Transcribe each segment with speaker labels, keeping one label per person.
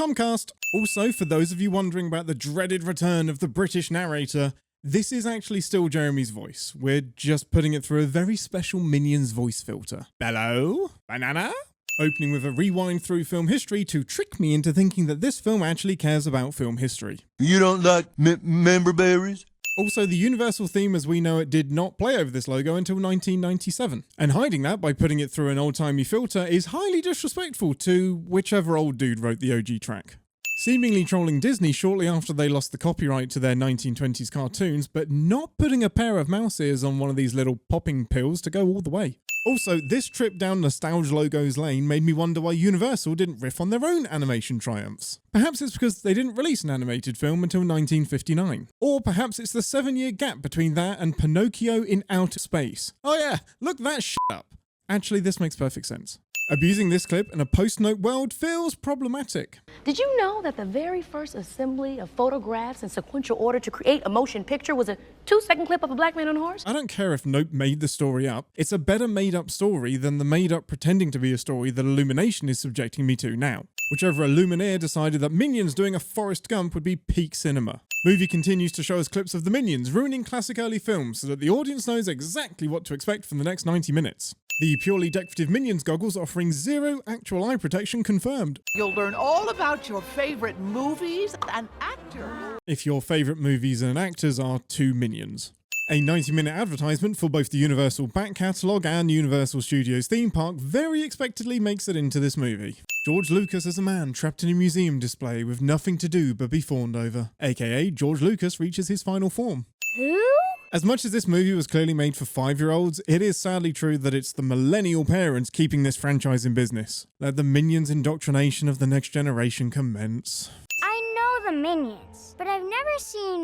Speaker 1: Comcast. Also, for those of you wondering about the dreaded return of the British narrator, this is actually still Jeremy's voice. We're just putting it through a very special Minions voice filter. Bello? Banana? Opening with a rewind through film history to trick me into thinking that this film actually cares about film history.
Speaker 2: You don't like member berries?
Speaker 1: Also, the Universal theme as we know it did not play over this logo until 1997. And hiding that by putting it through an old-timey filter is highly disrespectful to whichever old dude wrote the OG track. Seemingly trolling Disney shortly after they lost the copyright to their 1920s cartoons, but not putting a pair of mouse ears on one of these little popping pills to go all the way. Also, this trip down nostalgia logos lane made me wonder why Universal didn't riff on their own animation triumphs. Perhaps it's because they didn't release an animated film until 1959. Or perhaps it's the 7-year gap between that and Pinocchio in Outer Space. Oh yeah, look that shit up. Actually, this makes perfect sense. Abusing this clip in a post-note world feels problematic.
Speaker 3: Did you know that the very first assembly of photographs in sequential order to create a motion picture was a 2-second clip of a black man on a horse?
Speaker 1: I don't care if Nope made the story up. It's a better made-up story than the made-up pretending to be a story that Illumination is subjecting me to now. Whichever Illuminaire decided that Minions doing a Forrest Gump would be peak cinema. Movie continues to show us clips of the Minions ruining classic early films so that the audience knows exactly what to expect from the next 90 minutes. The purely decorative Minions goggles offering 0 actual eye protection confirmed.
Speaker 4: You'll learn all about your favorite movies and actors.
Speaker 1: If your favourite movies and actors are 2 Minions. A 90-minute advertisement for both the Universal back catalogue and Universal Studios theme park very expectedly makes it into this movie. George Lucas as a man trapped in a museum display with nothing to do but be fawned over, aka George Lucas reaches his final form.
Speaker 3: Who?
Speaker 1: As much as this movie was clearly made for 5-year-olds, it is sadly true that it's the millennial parents keeping this franchise in business. Let the Minions indoctrination of the next generation commence.
Speaker 5: I know the Minions, but I've never seen,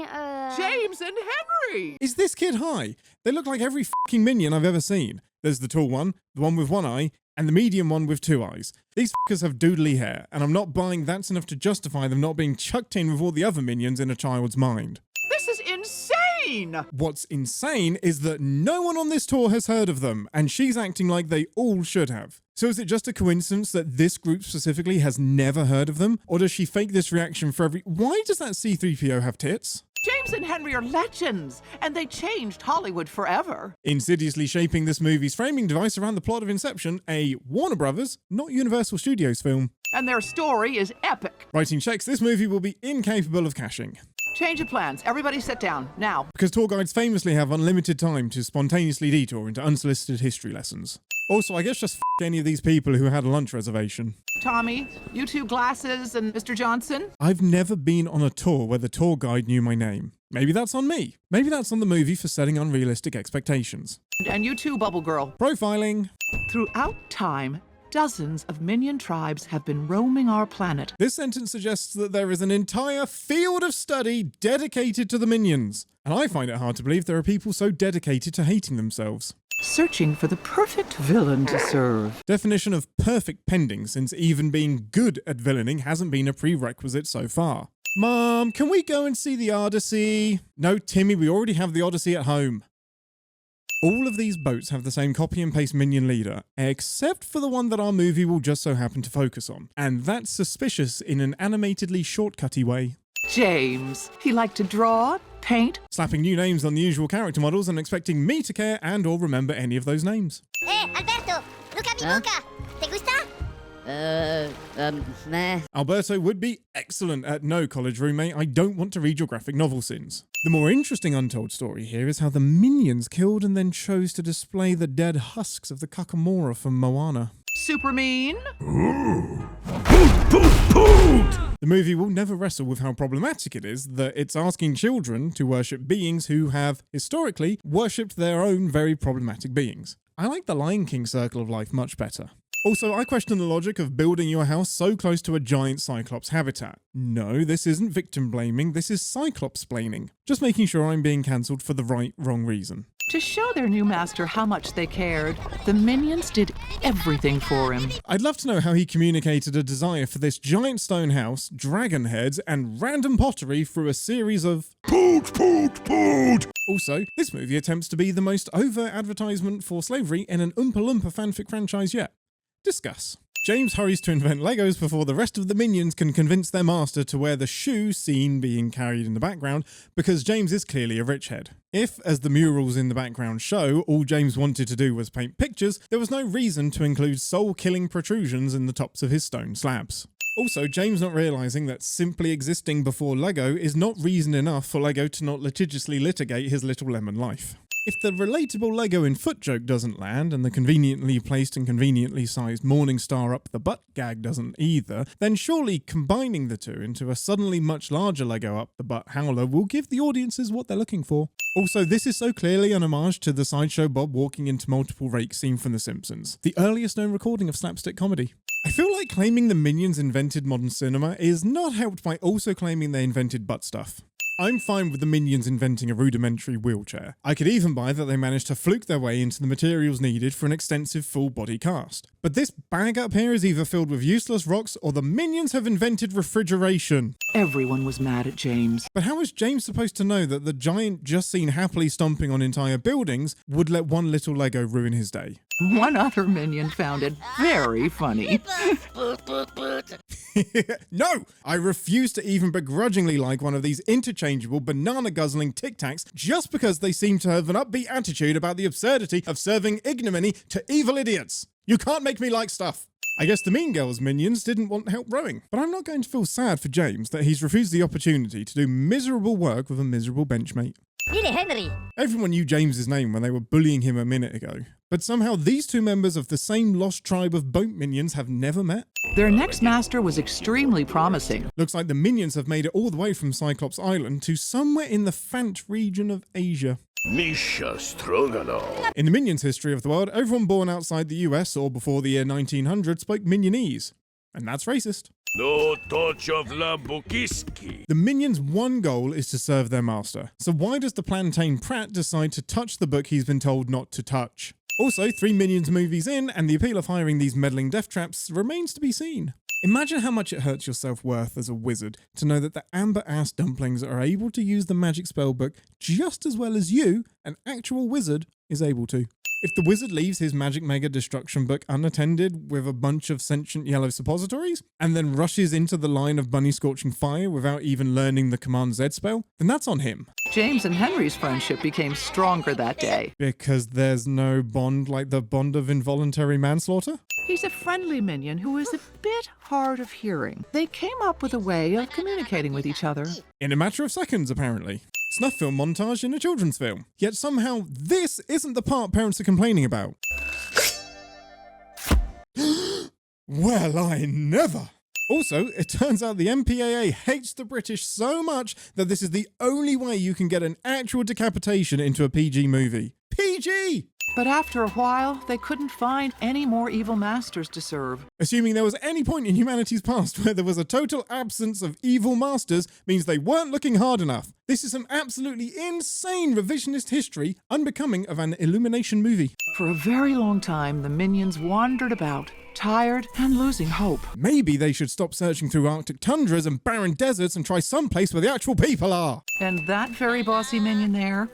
Speaker 4: James and Henry!
Speaker 1: Is this kid high? They look like every fucking Minion I've ever seen. There's the tall one, the one with one eye, and the medium one with 2 eyes. These fuckers have doodly hair, and I'm not buying that's enough to justify them not being chucked in with all the other Minions in a child's mind.
Speaker 4: This is insane!
Speaker 1: What's insane is that no one on this tour has heard of them, and she's acting like they all should have. So is it just a coincidence that this group specifically has never heard of them? Or does she fake this reaction for every— Why does that C-3PO have tits?
Speaker 4: James and Henry are legends, and they changed Hollywood forever.
Speaker 1: Insidiously shaping this movie's framing device around the plot of Inception, a Warner Brothers, not Universal Studios film.
Speaker 4: And their story is epic.
Speaker 1: Writing checks this movie will be incapable of cashing.
Speaker 4: Change of plans. Everybody sit down, now.
Speaker 1: Because tour guides famously have unlimited time to spontaneously detour into unsolicited history lessons. Also, I guess just f*** any of these people who had a lunch reservation.
Speaker 4: Tommy, you 2 glasses, and Mr. Johnson?
Speaker 1: I've never been on a tour where the tour guide knew my name. Maybe that's on me. Maybe that's on the movie for setting unrealistic expectations.
Speaker 4: And you too, Bubble Girl.
Speaker 1: Profiling.
Speaker 4: Throughout time, dozens of minion tribes have been roaming our planet.
Speaker 1: This sentence suggests that there is an entire field of study dedicated to the Minions. And I find it hard to believe there are people so dedicated to hating themselves.
Speaker 4: Searching for the perfect villain to serve.
Speaker 1: Definition of perfect pending, since even being good at villaining hasn't been a prerequisite so far. Mom, can we go and see the Odyssey? No, Timmy, we already have the Odyssey at home. All of these boats have the same copy and paste minion leader, except for the one that our movie will just so happen to focus on. And that's suspicious in an animatedly shortcutty way.
Speaker 4: James. He liked to draw, paint.
Speaker 1: Slapping new names on the usual character models and expecting me to care and or remember any of those names.
Speaker 5: Hey, Alberto, look at mi boca. ¿Te gusta?
Speaker 6: Nah.
Speaker 1: Alberto would be excellent at no college roommate, I don't want to read your graphic novel sins. The more interesting untold story here is how the Minions killed and then chose to display the dead husks of the Kakamora from Moana.
Speaker 4: Super mean.
Speaker 1: The movie will never wrestle with how problematic it is that it's asking children to worship beings who have, historically, worshipped their own very problematic beings. I like the Lion King circle of life much better. Also, I question the logic of building your house so close to a giant Cyclops habitat. No, this isn't victim blaming, this is Cyclops-splaining. Just making sure I'm being cancelled for the wrong reason.
Speaker 4: To show their new master how much they cared, the minions did everything for him.
Speaker 1: I'd love to know how he communicated a desire for this giant stone house, dragon heads, and random pottery through a series of poot. Also, this movie attempts to be the most overt advertisement for slavery in an Oompa Loompa fanfic franchise yet. Discuss. James hurries to invent Legos before the rest of the minions can convince their master to wear the shoe seen being carried in the background, because James is clearly a rich head. If, as the murals in the background show, all James wanted to do was paint pictures, there was no reason to include soul-killing protrusions in the tops of his stone slabs. Also, James not realising that simply existing before Lego is not reason enough for Lego to not litigiously litigate his little lemon life. If the relatable Lego in foot joke doesn't land, and the conveniently placed and conveniently sized Morning Star up the butt gag doesn't either, then surely combining the two into a suddenly much larger Lego up the butt howler will give the audiences what they're looking for. Also, this is so clearly an homage to the Sideshow Bob walking into multiple rakes scene from The Simpsons, the earliest known recording of slapstick comedy. I feel like claiming the Minions invented modern cinema is not helped by also claiming they invented butt stuff. I'm fine with the Minions inventing a rudimentary wheelchair. I could even buy that they managed to fluke their way into the materials needed for an extensive full-body cast. But this bag up here is either filled with useless rocks or the Minions have invented refrigeration.
Speaker 4: Everyone was mad at James.
Speaker 1: But how is James supposed to know that the giant just seen happily stomping on entire buildings would let one little Lego ruin his day?
Speaker 4: One other minion found it very funny.
Speaker 1: No! I refuse to even begrudgingly like one of these interchangeable banana-guzzling Tic Tacs just because they seem to have an upbeat attitude about the absurdity of serving ignominy to evil idiots. You can't make me like stuff. I guess the Mean Girls minions didn't want help rowing, but I'm not going to feel sad for James that he's refused the opportunity to do miserable work with a miserable benchmate.
Speaker 5: Henry.
Speaker 1: Everyone knew James's name when they were bullying him a minute ago, but somehow these two members of the same lost tribe of boat minions have never met.
Speaker 4: Their next master was extremely promising.
Speaker 1: Looks like the minions have made it all the way from Cyclops Island to somewhere in the Fant region of Asia.
Speaker 6: Misha Stroganoff.
Speaker 1: In the Minions history of the world, everyone born outside the US or before the year 1900 spoke Minionese, and that's racist.
Speaker 6: No touch of Lambukiski.
Speaker 1: The Minions' one goal is to serve their master, so why does the plantain Pratt decide to touch the book he's been told not to touch? Also, 3 Minions movies in, and the appeal of hiring these meddling death traps remains to be seen. Imagine how much it hurts your self-worth as a wizard to know that the amber-ass dumplings are able to use the magic spellbook just as well as you, an actual wizard, is able to. If the wizard leaves his Magic Mega Destruction book unattended with a bunch of sentient yellow suppositories, and then rushes into the line of Bunny Scorching Fire without even learning the Command Z spell, then that's on him.
Speaker 4: James and Henry's friendship became stronger that day.
Speaker 1: Because there's no bond like the bond of involuntary manslaughter?
Speaker 4: He's a friendly minion who is a bit hard of hearing. They came up with a way of communicating with each other.
Speaker 1: In a matter of seconds, apparently. Snuff film montage in a children's film. Yet somehow this isn't the part parents are complaining about. Well, I never. Also, it turns out the MPAA hates the British so much that this is the only way you can get an actual decapitation into a PG movie. PG!
Speaker 4: But after a while, they couldn't find any more evil masters to serve.
Speaker 1: Assuming there was any point in humanity's past where there was a total absence of evil masters means they weren't looking hard enough. This is some absolutely insane revisionist history unbecoming of an Illumination movie.
Speaker 4: For a very long time, the minions wandered about, tired and losing hope.
Speaker 1: Maybe they should stop searching through Arctic tundras and barren deserts and try someplace where the actual people are.
Speaker 4: And that very bossy minion there,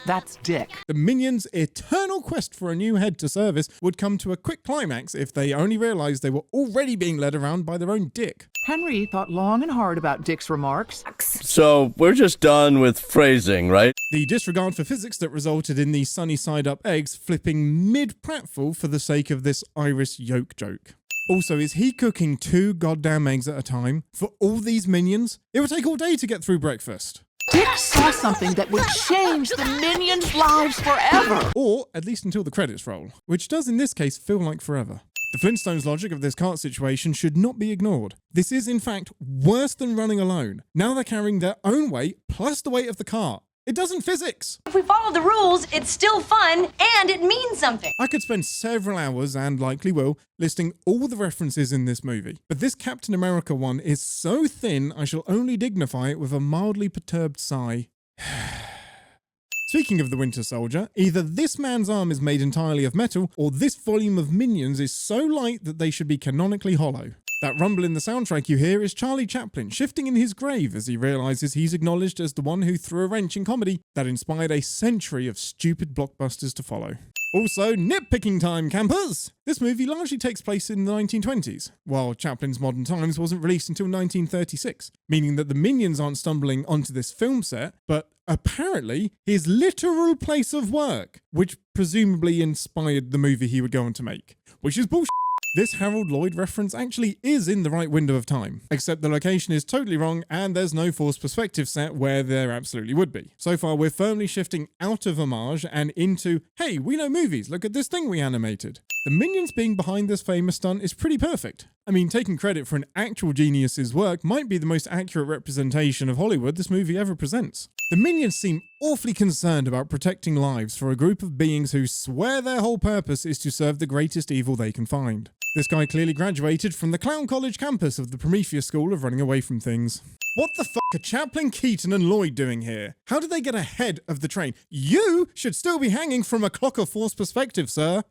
Speaker 4: that's Dick.
Speaker 1: The Minions' eternal quest for a new head to service would come to a quick climax if they only realised they were already being led around by their own Dick.
Speaker 4: Henry thought long and hard about Dick's remarks.
Speaker 6: So we're just done with phrasing, right?
Speaker 1: The disregard for physics that resulted in the sunny side up eggs flipping mid-pratfall for the sake of this iris yolk joke. Also, is he cooking 2 goddamn eggs at a time for all these minions? It would take all day to get through breakfast.
Speaker 4: Dick saw something that would change the minions' lives forever.
Speaker 1: Or at least until the credits roll, which does in this case feel like forever. The Flintstones logic of this cart situation should not be ignored. This is in fact worse than running alone. Now they're carrying their own weight plus the weight of the cart. It doesn't physics.
Speaker 7: If we follow the rules, it's still fun and it means something.
Speaker 1: I could spend several hours, and likely will, listing all the references in this movie. But this Captain America one is so thin, I shall only dignify it with a mildly perturbed sigh. Speaking of the Winter Soldier, either this man's arm is made entirely of metal, or this volume of minions is so light that they should be canonically hollow. That rumble in the soundtrack you hear is Charlie Chaplin shifting in his grave as he realises he's acknowledged as the one who threw a wrench in comedy that inspired a century of stupid blockbusters to follow. Also, nitpicking time, campers! This movie largely takes place in the 1920s, while Chaplin's Modern Times wasn't released until 1936, meaning that the minions aren't stumbling onto this film set, but apparently his literal place of work, which presumably inspired the movie he would go on to make, which is bullshit. This Harold Lloyd reference actually is in the right window of time, except the location is totally wrong and there's no forced perspective set where there absolutely would be. So far, we're firmly shifting out of homage and into, hey, we know movies, look at this thing we animated. The minions being behind this famous stunt is pretty perfect. I mean, taking credit for an actual genius's work might be the most accurate representation of Hollywood this movie ever presents. The minions seem awfully concerned about protecting lives for a group of beings who swear their whole purpose is to serve the greatest evil they can find. This guy clearly graduated from the Clown College campus of the Prometheus School of Running Away from Things. What the fuck are Chaplin, Keaton and Lloyd doing here? How did they get ahead of the train? You should still be hanging from a clock of force perspective, sir.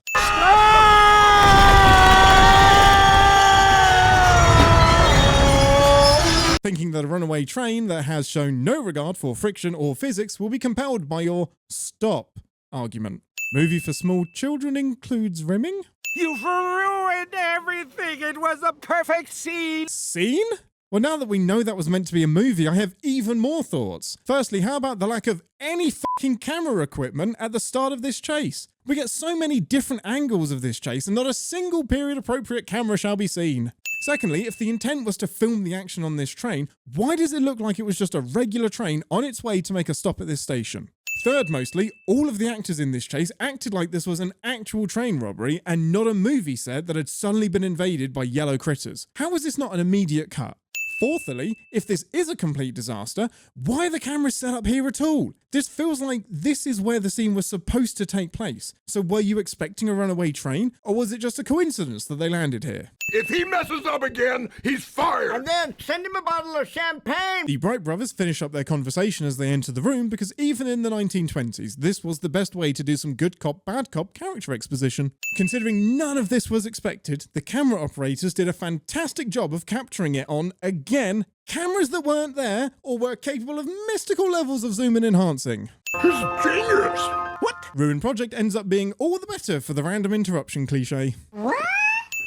Speaker 1: Thinking that a runaway train that has shown no regard for friction or physics will be compelled by your stop argument. Movie for small children includes rimming?
Speaker 8: You've ruined everything. It was a perfect scene.
Speaker 1: Scene? Well, now that we know that was meant to be a movie, I have even more thoughts. Firstly, how about the lack of any fucking camera equipment at the start of this chase? We get so many different angles of this chase and not a single period appropriate camera shall be seen. Secondly, if the intent was to film the action on this train, why does it look like it was just a regular train on its way to make a stop at this station? Third, mostly, all of the actors in this chase acted like this was an actual train robbery and not a movie set that had suddenly been invaded by yellow critters. How was this not an immediate cut? Fourthly, if this is a complete disaster, why are the cameras set up here at all? This feels like this is where the scene was supposed to take place. So were you expecting a runaway train, or was it just a coincidence that they landed here?
Speaker 9: If he messes up again, he's fired!
Speaker 8: And then send him a bottle of champagne.
Speaker 1: The Bright brothers finish up their conversation as they enter the room because even in the 1920s, this was the best way to do some good cop, bad cop character exposition. Considering none of this was expected, the camera operators did a fantastic job of capturing it on, again, cameras that weren't there or were capable of mystical levels of zoom and enhancing.
Speaker 9: He's genius!
Speaker 8: What?
Speaker 1: Ruined Project ends up being all the better for the random interruption cliche.
Speaker 9: What?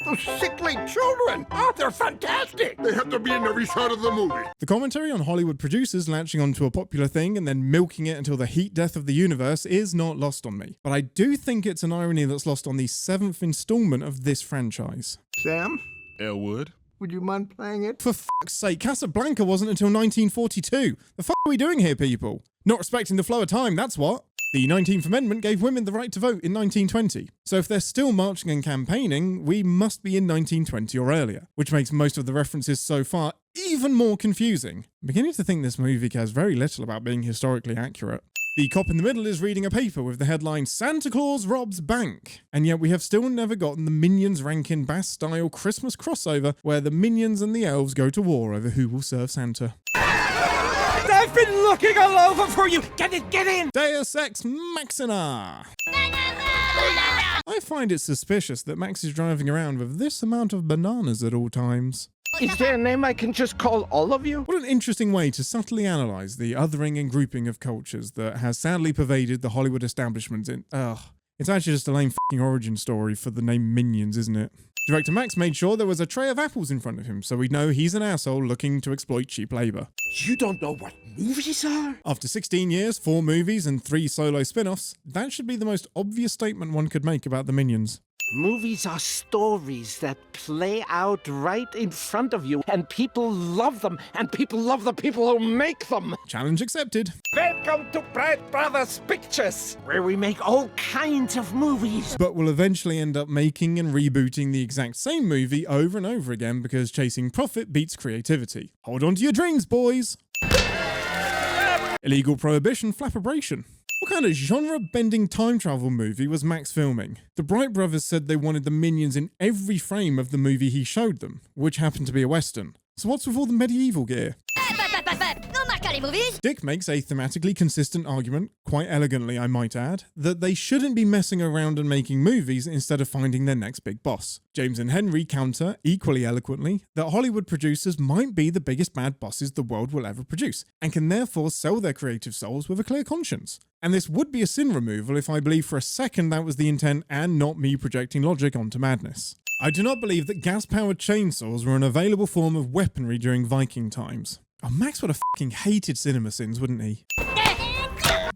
Speaker 9: Those sickly children! Oh, they're fantastic! They have to be in every shot of the movie.
Speaker 1: The commentary on Hollywood producers latching onto a popular thing and then milking it until the heat death of the universe is not lost on me. But I do think it's an irony that's lost on the 7th installment of this franchise.
Speaker 8: Sam,
Speaker 9: Elwood?
Speaker 8: would you mind playing it?
Speaker 1: For fuck's sake, Casablanca wasn't until 1942. The fuck are we doing here, people? Not respecting the flow of time, that's what. The 19th Amendment gave women the right to vote in 1920. So if they're still marching and campaigning, we must be in 1920 or earlier, which makes most of the references so far even more confusing. I'm beginning to think this movie cares very little about being historically accurate. The cop in the middle is reading a paper with the headline Santa Claus robs bank. And yet we have still never gotten the Minions Rankin Bass style Christmas crossover where the minions and the elves go to war over who will serve Santa.
Speaker 8: I've been looking all over for you. Get in.
Speaker 1: Deus Ex Machina. I find it suspicious that Max is driving around with this amount of bananas at all times.
Speaker 8: Is there a name I can just call all of you?
Speaker 1: What an interesting way to subtly analyse the othering and grouping of cultures that has sadly pervaded the Hollywood establishment in... It's actually just a lame f***ing origin story for the name Minions, isn't it? Director Max made sure there was a tray of apples in front of him, so we'd know he's an asshole looking to exploit cheap labour.
Speaker 8: You don't know what movies are?
Speaker 1: After 16 years, 4 movies and 3 solo spin-offs, that should be the most obvious statement one could make about the Minions.
Speaker 8: Movies are stories that play out right in front of you, and people love them, and people love the people who make them.
Speaker 1: Challenge accepted.
Speaker 8: Welcome to Bright Brothers Pictures, where we make all kinds of movies.
Speaker 1: But we'll eventually end up making and rebooting the exact same movie over and over again because chasing profit beats creativity. Hold on to your dreams, boys. Illegal prohibition, flapperbration. What kind of genre-bending time travel movie was Max filming? The Bright brothers said they wanted the minions in every frame of the movie he showed them, which happened to be a western. So what's with all the medieval gear?
Speaker 5: Scary movies?
Speaker 1: Dick makes a thematically consistent argument, quite elegantly I might add, that they shouldn't be messing around and making movies instead of finding their next big boss. James and Henry counter, equally eloquently, that Hollywood producers might be the biggest bad bosses the world will ever produce, and can therefore sell their creative souls with a clear conscience. And this would be a sin removal if I believe for a second that was the intent and not me projecting logic onto madness. I do not believe that gas-powered chainsaws were an available form of weaponry during Viking times. Oh, Max would have fucking hated CinemaSins, wouldn't he?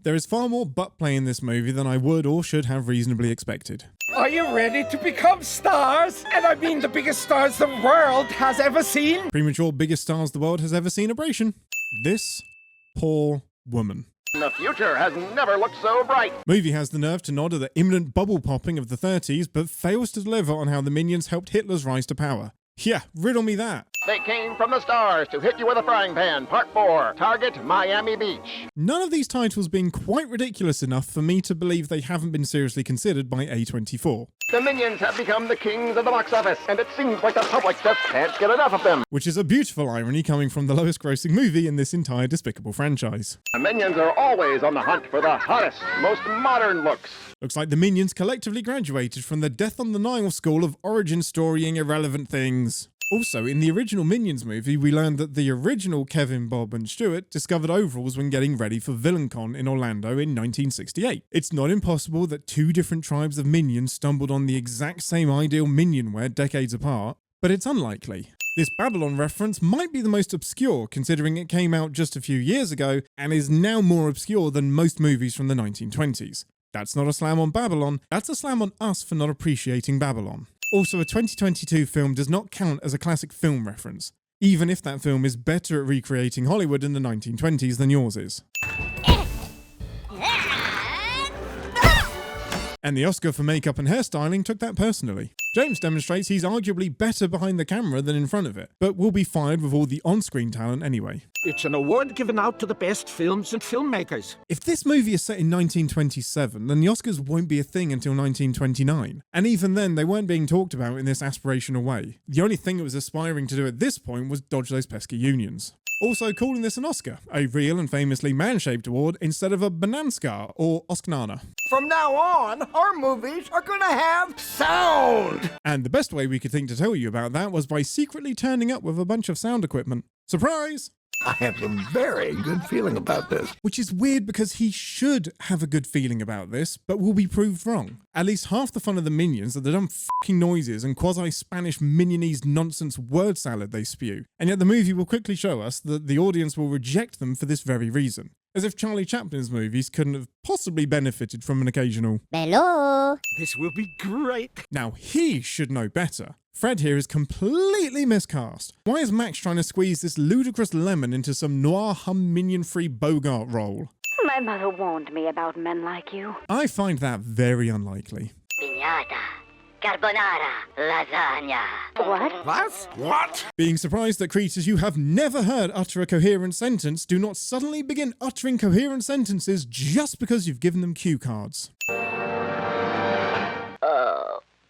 Speaker 1: There is far more butt play in this movie than I would or should have reasonably expected.
Speaker 8: Are you ready to become stars? And I mean the biggest stars the world has ever seen?
Speaker 1: Premature biggest stars the world has ever seen abrasion. This poor woman.
Speaker 9: The future has never looked so bright.
Speaker 1: Movie has the nerve to nod at the imminent bubble popping of the 30s, but fails to deliver on how the minions helped Hitler's rise to power. Yeah, riddle me that.
Speaker 9: They came from the stars to hit you with a frying pan. Part 4. Target Miami Beach.
Speaker 1: None of these titles being quite ridiculous enough for me to believe they haven't been seriously considered by A24.
Speaker 9: The minions have become the kings of the box office, and it seems like the public just can't get enough of them.
Speaker 1: Which is a beautiful irony coming from the lowest grossing movie in this entire despicable franchise.
Speaker 9: The minions are always on the hunt for the hottest, most modern looks.
Speaker 1: Looks like the minions collectively graduated from the Death on the Nile school of origin storying irrelevant things. Also, in the original Minions movie, we learned that the original Kevin, Bob, and Stuart discovered overalls when getting ready for VillainCon in Orlando in 1968. It's not impossible that two different tribes of minions stumbled on the exact same ideal minion wear decades apart, but it's unlikely. This Babylon reference might be the most obscure, considering it came out just a few years ago and is now more obscure than most movies from the 1920s. That's not a slam on Babylon, that's a slam on us for not appreciating Babylon. Also, a 2022 film does not count as a classic film reference, even if that film is better at recreating Hollywood in the 1920s than yours is. And the Oscar for makeup and hairstyling took that personally. James demonstrates he's arguably better behind the camera than in front of it, but will be fired with all the on-screen talent anyway.
Speaker 8: It's an award given out to the best films and filmmakers.
Speaker 1: If this movie is set in 1927, then the Oscars won't be a thing until 1929. And even then, they weren't being talked about in this aspirational way. The only thing it was aspiring to do at this point was dodge those pesky unions. Also calling this an Oscar, a real and famously man-shaped award instead of a Bananska or Oscnana.
Speaker 10: From now on, our movies are gonna have sound!
Speaker 1: And the best way we could think to tell you about that was by secretly turning up with a bunch of sound equipment. Surprise!
Speaker 10: I have a very good feeling about this.
Speaker 1: Which is weird because he should have a good feeling about this, but will be proved wrong. At least half the fun of the minions are the dumb fucking noises and quasi-Spanish minionese nonsense word salad they spew. And yet the movie will quickly show us that the audience will reject them for this very reason. As if Charlie Chaplin's movies couldn't have possibly benefited from an occasional
Speaker 5: Hello?
Speaker 8: This will be great.
Speaker 1: Now he should know better. Fred here is completely miscast. Why is Max trying to squeeze this ludicrous lemon into some noir hum minion-free Bogart role?
Speaker 3: My mother warned me about men like you.
Speaker 1: I find that very unlikely.
Speaker 5: Piñata. Carbonara. Lasagna.
Speaker 3: What?
Speaker 10: What?
Speaker 1: Being surprised that creatures you have never heard utter a coherent sentence do not suddenly begin uttering coherent sentences just because you've given them cue cards.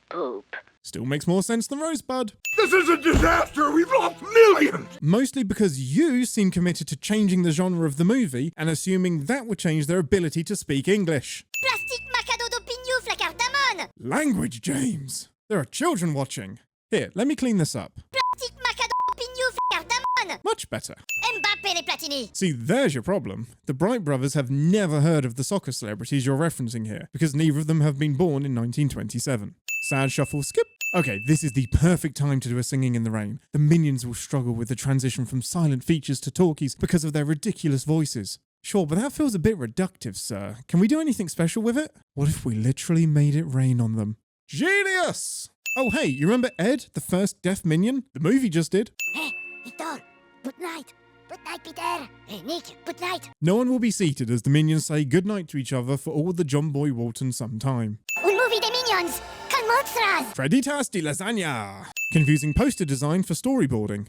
Speaker 5: Poop.
Speaker 1: Still makes more sense than Rosebud.
Speaker 9: This is a disaster! We've lost millions!
Speaker 1: Mostly because you seem committed to changing the genre of the movie and assuming that would change their ability to speak English.
Speaker 5: Plastique macado do pignouf la cardamone.
Speaker 1: Language, James! There are children watching. Here, let me clean this up.
Speaker 5: Plastique macado do pignouf la cardamone.
Speaker 1: Much better.
Speaker 5: Mbappé les Platini.
Speaker 1: See, there's your problem. The Bright brothers have never heard of the soccer celebrities you're referencing here, because neither of them have been born in 1927. Sad shuffle skip. Okay, this is the perfect time to do a Singing in the Rain. The minions will struggle with the transition from silent features to talkies because of their ridiculous voices. Sure, but that feels a bit reductive, sir. Can we do anything special with it? What if we literally made it rain on them? Genius! Oh hey, you remember Ed, the first deaf minion? The movie just did.
Speaker 5: Hey, Victor. Good night. Good night, Peter. Hey, Nick. Good night.
Speaker 1: No one will be seated as the minions say goodnight to each other for all the John Boy Walton sometime.
Speaker 5: Un movie des Minions. Con monsters.
Speaker 1: Freddy Tasty Lasagna! Confusing poster design for storyboarding.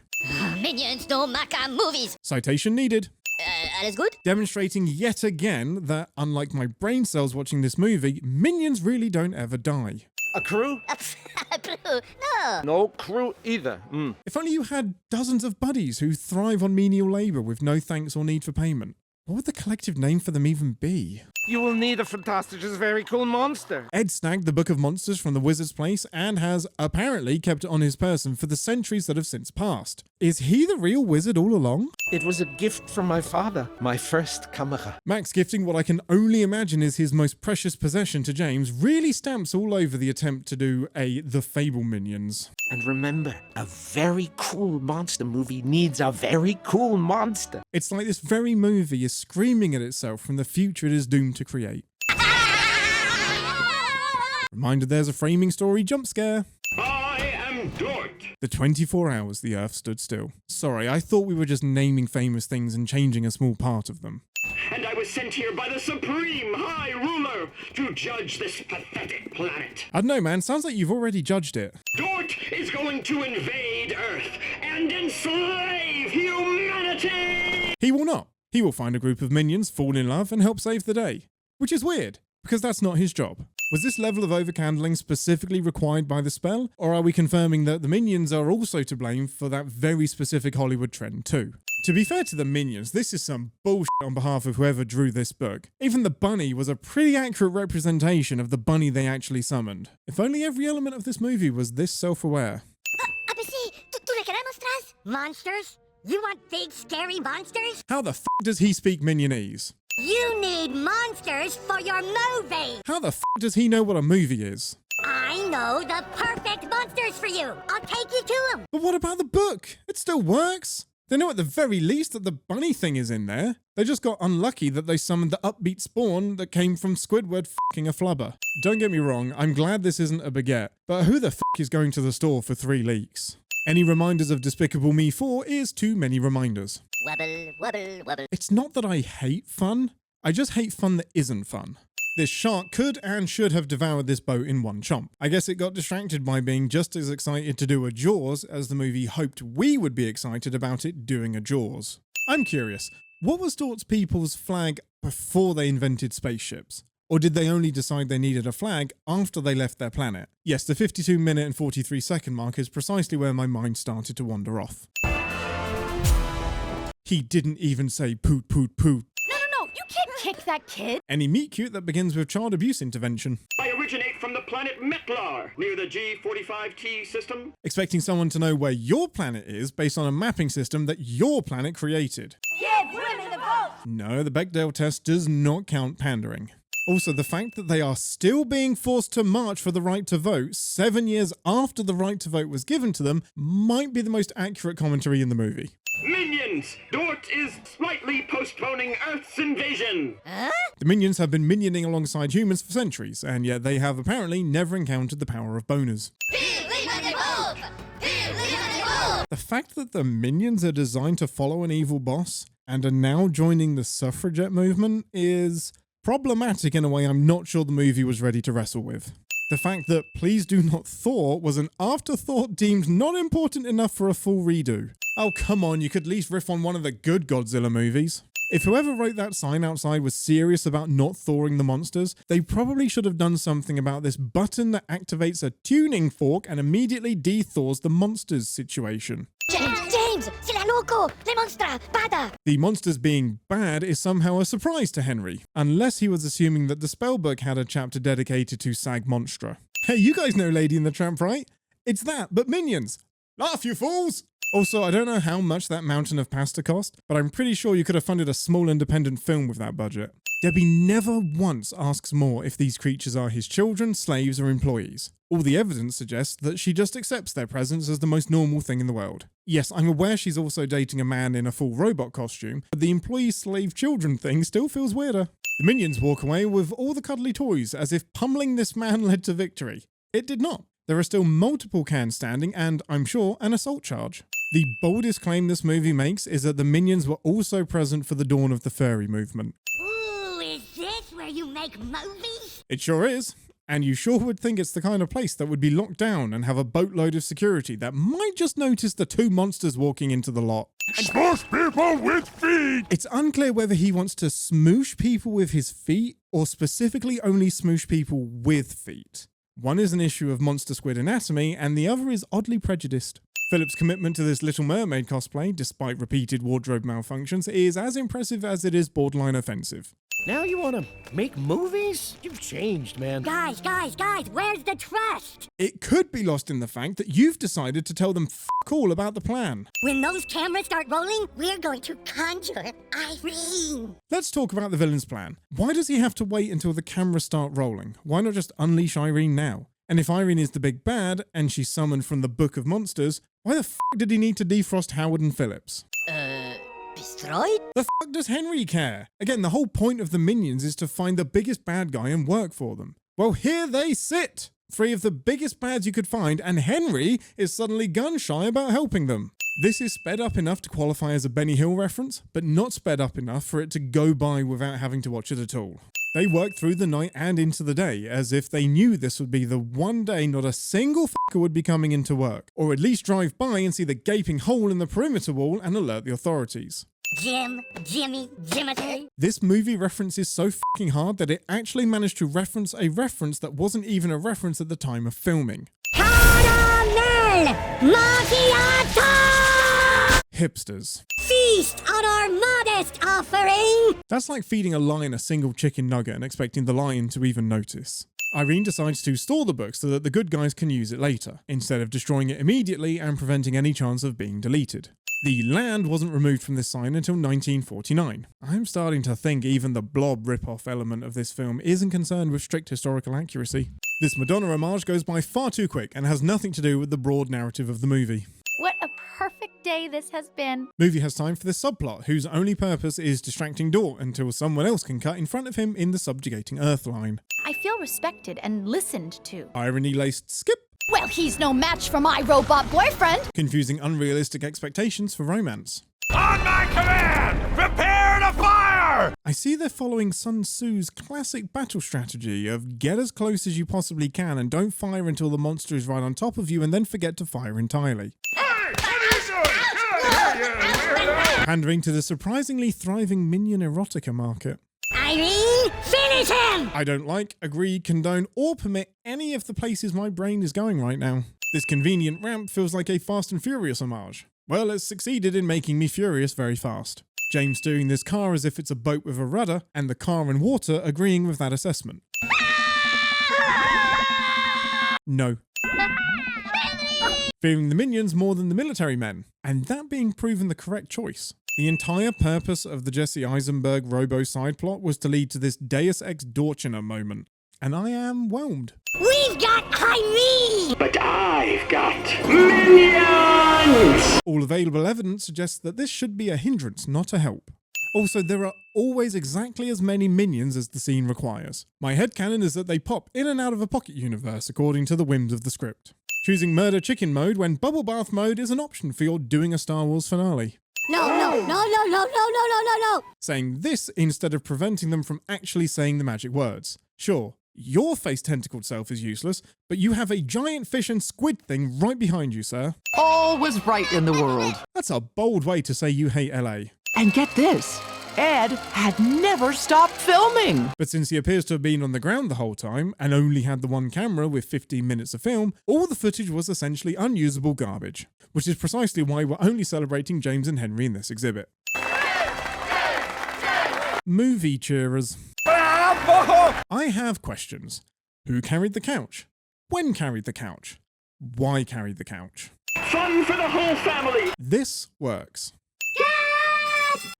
Speaker 5: Minions no maca movies.
Speaker 1: Citation needed.
Speaker 5: Alles good?
Speaker 1: Demonstrating yet again that, unlike my brain cells watching this movie, minions really don't ever die.
Speaker 8: A crew?
Speaker 5: No.
Speaker 8: No crew either.
Speaker 1: If only you had dozens of buddies who thrive on menial labor with no thanks or need for payment. What would the collective name for them even be?
Speaker 8: You will need a fantastic, very cool monster.
Speaker 1: Ed snagged the Book of Monsters from the Wizard's Place and has apparently kept it on his person for the centuries that have since passed. Is he the real wizard all along?
Speaker 8: It was a gift from my father, my first camera.
Speaker 1: Max gifting what I can only imagine is his most precious possession to James really stamps all over the attempt to do a The Fable Minions.
Speaker 8: And remember, a very cool monster movie needs a very cool monster.
Speaker 1: It's like this very movie is screaming at itself from the future it is doomed to create. Reminder there's a framing story jump scare.
Speaker 9: I am Dort.
Speaker 1: The 24 hours the Earth stood still. Sorry, I thought we were just naming famous things and changing a small part of them.
Speaker 9: And I was sent here by the Supreme High Ruler to judge this pathetic planet.
Speaker 1: I don't know, man. Sounds like you've already judged it.
Speaker 9: Dort is going to invade Earth and enslave humanity!
Speaker 1: He will not. He will find a group of minions, fall in love, and help save the day. Which is weird, because that's not his job. Was this level of overcandling specifically required by the spell, or are we confirming that the minions are also to blame for that very specific Hollywood trend too? To be fair to the minions, this is some bullshit on behalf of whoever drew this book. Even the bunny was a pretty accurate representation of the bunny they actually summoned. If only every element of this movie was this self-aware.
Speaker 5: Abisi, tú le queremos tras? Monsters? You want big, scary monsters?
Speaker 1: How the f*** does he speak minionese?
Speaker 5: You need monsters for your movie!
Speaker 1: How the f*** does he know what a movie is?
Speaker 5: I know the perfect monsters for you! I'll take you to them!
Speaker 1: But what about the book? It still works. They know at the very least that the bunny thing is in there. They just got unlucky that they summoned the upbeat spawn that came from Squidward f***ing a flubber. Don't get me wrong, I'm glad this isn't a baguette, but who the f*** is going to the store for 3 leeks? Any reminders of Despicable Me 4 is too many reminders.
Speaker 5: Wubble, wubble, wubble.
Speaker 1: It's not that I hate fun, I just hate fun that isn't fun. This shark could and should have devoured this boat in one chomp. I guess it got distracted by being just as excited to do a Jaws as the movie hoped we would be excited about it doing a Jaws. I'm curious, what was Dort's people's flag before they invented spaceships? Or did they only decide they needed a flag after they left their planet? Yes, the 52-minute and 43-second mark is precisely where my mind started to wander off. He didn't even say poot poot poot.
Speaker 3: No, you can't kick that kid.
Speaker 1: Any meet cute that begins with child abuse intervention.
Speaker 9: I originate from the planet Metlar, near the G45T system.
Speaker 1: Expecting someone to know where your planet is based on a mapping system that your planet created.
Speaker 3: Give women the vote.
Speaker 1: No, the Bechdel test does not count pandering. Also, the fact that they are still being forced to march for the right to vote 7 years after the right to vote was given to them might be the most accurate commentary in the movie.
Speaker 9: Minions! Dort is slightly postponing Earth's invasion!
Speaker 1: The minions have been minioning alongside humans for centuries, and yet they have apparently never encountered the power of boners. The fact that the minions are designed to follow an evil boss and are now joining the suffragette movement is problematic in a way I'm not sure the movie was ready to wrestle with. The fact that Please Do Not Thaw was an afterthought deemed not important enough for a full redo. Oh come on, you could at least riff on one of the good Godzilla movies. If whoever wrote that sign outside was serious about not thawing the monsters, they probably should have done something about this button that activates a tuning fork and immediately de-thaws the monsters situation.
Speaker 5: James! Sila loco! Le monstra! Bada!
Speaker 1: The monsters being bad is somehow a surprise to Henry, unless he was assuming that the spellbook had a chapter dedicated to Sag Monstra. Hey, you guys know Lady and the Tramp, right? It's that, but minions! Laugh, you fools! Also, I don't know how much that mountain of pasta cost, but I'm pretty sure you could have funded a small independent film with that budget. Debbie never once asks more if these creatures are his children, slaves, or employees. All the evidence suggests that she just accepts their presence as the most normal thing in the world. Yes, I'm aware she's also dating a man in a full robot costume, but the employee-slave-children thing still feels weirder. The minions walk away with all the cuddly toys, as if pummeling this man led to victory. It did not. There are still multiple cans standing and, I'm sure, an assault charge. The boldest claim this movie makes is that the minions were also present for the dawn of the furry movement.
Speaker 5: Ooh, is this where you make movies?
Speaker 1: It sure is. And you sure would think it's the kind of place that would be locked down and have a boatload of security that might just notice the 2 monsters walking into the lot.
Speaker 9: Smoosh people with feet!
Speaker 1: It's unclear whether he wants to smoosh people with his feet or specifically only smoosh people with feet. One is an issue of Monster Squid Anatomy, and the other is oddly prejudiced. Philip's commitment to this Little Mermaid cosplay, despite repeated wardrobe malfunctions, is as impressive as it is borderline offensive.
Speaker 11: Now you want to make movies? You've changed, man.
Speaker 5: Guys, where's the trust?
Speaker 1: It could be lost in the fact that you've decided to tell them f*** all about the plan.
Speaker 5: When those cameras start rolling, we're going to conjure Irene.
Speaker 1: Let's talk about the villain's plan. Why does he have to wait until the cameras start rolling? Why not just unleash Irene now? And if Irene is the big bad, and she's summoned from the Book of Monsters, why the f*** did he need to defrost Howard and Phillips?
Speaker 5: Destroyed?
Speaker 1: The f*** does Henry care? Again, the whole point of the minions is to find the biggest bad guy and work for them. Well, here they sit! 3 of the biggest bads you could find, and Henry is suddenly gun-shy about helping them. This is sped up enough to qualify as a Benny Hill reference, but not sped up enough for it to go by without having to watch it at all. They worked through the night and into the day, as if they knew this would be the one day not a single f***er would be coming into work, or at least drive by and see the gaping hole in the perimeter wall and alert the authorities.
Speaker 5: Jimothy.
Speaker 1: This movie reference is so f***ing hard that it actually managed to reference a reference that wasn't even a reference at the time of filming. Hipsters.
Speaker 5: Feast on our modest offering!
Speaker 1: That's like feeding a lion a single chicken nugget and expecting the lion to even notice. Irene decides to store the book so that the good guys can use it later, instead of destroying it immediately and preventing any chance of being deleted. The land wasn't removed from this sign until 1949. I'm starting to think even the Blob rip-off element of this film isn't concerned with strict historical accuracy. This Madonna homage goes by far too quick and has nothing to do with the broad narrative of the movie.
Speaker 12: What a perfect day this has been.
Speaker 1: Movie has time for this subplot, whose only purpose is distracting Dort until someone else can cut in front of him in the subjugating Earth line.
Speaker 12: I feel respected and listened to.
Speaker 1: Irony-laced skip.
Speaker 12: Well, he's no match for my robot boyfriend.
Speaker 1: Confusing unrealistic expectations for romance.
Speaker 9: On my command, prepare to fire!
Speaker 1: I see they're following Sun Tzu's classic battle strategy of get as close as you possibly can and don't fire until the monster is right on top of you and then forget to fire entirely. Pandering to the surprisingly thriving minion erotica market.
Speaker 5: Irene, finish him!
Speaker 1: I don't like, agree, condone, or permit any of the places my brain is going right now. This convenient ramp feels like a Fast and Furious homage. Well, it's succeeded in making me furious very fast. James doing this car as if it's a boat with a rudder, and the car and water agreeing with that assessment. No. Fearing the minions more than the military men, and that being proven the correct choice. The entire purpose of the Jesse Eisenberg robo side plot was to lead to this Deus Ex Dorchina moment, and I am whelmed.
Speaker 5: We've got Irene!
Speaker 9: But I've got minions!
Speaker 1: All available evidence suggests that this should be a hindrance, not a help. Also, there are always exactly as many minions as the scene requires. My headcanon is that they pop in and out of a pocket universe according to the whims of the script. Choosing murder chicken mode when bubble bath mode is an option for your doing a Star Wars finale.
Speaker 5: No.
Speaker 1: Saying this instead of preventing them from actually saying the magic words. Sure, your face tentacled self is useless, but you have a giant fish and squid thing right behind you, sir.
Speaker 4: All was right in the world.
Speaker 1: That's a bold way to say you hate LA.
Speaker 4: And get this, Ed had never stopped filming.
Speaker 1: But since he appears to have been on the ground the whole time, and only had the one camera with 15 minutes of film, all the footage was essentially unusable garbage. Which is precisely why we're only celebrating James and Henry in this exhibit. Movie cheerers. I have questions. Who carried the couch? When carried the couch? Why carried the couch?
Speaker 9: Fun for the whole family!
Speaker 1: This works.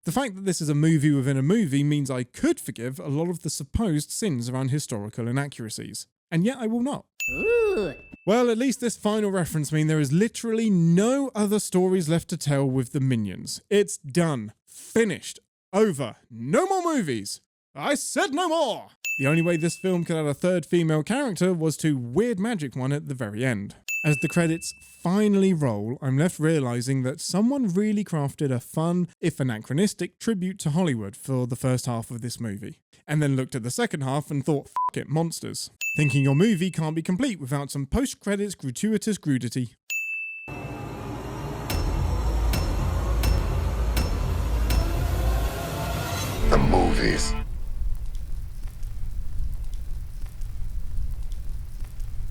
Speaker 1: The fact that this is a movie within a movie means I could forgive a lot of the supposed sins around historical inaccuracies. And yet I will not.
Speaker 5: Ooh.
Speaker 1: Well, at least this final reference means there is literally no other stories left to tell with the minions. It's done. Finished. Over. No more movies. I said no more! The only way this film could add a third female character was to weird magic one at the very end. As the credits finally roll, I'm left realizing that someone really crafted a fun, if anachronistic, tribute to Hollywood for the first half of this movie. And then looked at the second half and thought, f*** it, monsters. Thinking your movie can't be complete without some post-credits gratuitous crudity.
Speaker 2: The movies.